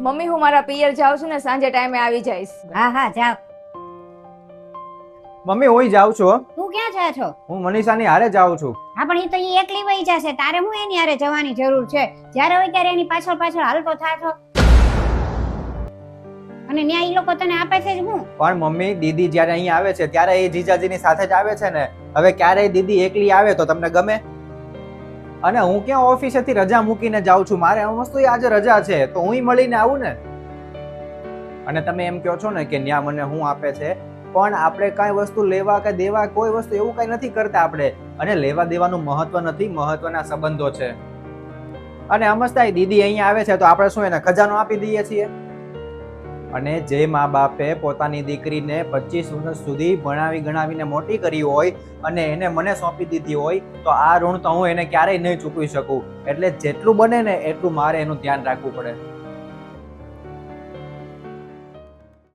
Mummy હું મારા પિયર જાઉં છું ને સાંજે ટાઈમે આવી જઈશ. હા હા જાઓ. મમ્મી હું જાઉં છું હો. તું ક્યાં જા છો? હું મનીષાની હારે જાઉં છું. હા પણ એ તો ઈ એકલી વહી જશે, તારે હું એની હારે જવાની જરૂર છે? જ્યારે હોય ત્યારે એની પાછળ પાછળ હાલતો થાશો અને ન્યા ઈ લોકો તને આપે છે જ હું? પણ મમ્મી દીદી જ્યારે અહીંયા આવે છે ત્યારે એ જીજાજીની સાથે જ આવે છે ને. હવે ક્યારેય દીદી એકલી આવે તો તમને ગમે? અને હું ક્યાં ઓફિસેથી રજા મૂકીને જાઉં છું, મારે વસ્તુ આજે રજા છે તો હું મળીને આવું ને. અને તમે એમ કહો છો ને કે ન્યા મને હું આપે છે, પણ આપણે કાંઈ વસ્તુ લેવા કે દેવા કોઈ વસ્તુ એવું કાંઈ નથી કરતા આપણે. અને લેવા દેવાનું મહત્વ નથી, મહત્વના સંબંધો છે. અને સમજતા દીદી અહીંયા આવે છે તો આપણે શું એને ખજાનો આપી દઈએ છીએ? અને જે મા બાપે પોતાની દીકરીને 25 વર્ષ સુધી ભણાવી ગણાવીને મોટી કરી હોય અને એને મને સોંપી દીધી હોય તો આ ઋણ તો હું એને ક્યારેય નહીં ચૂકવી શકું. એટલે જેટલું બને ને એટલું મારે એનું ધ્યાન રાખવું પડે.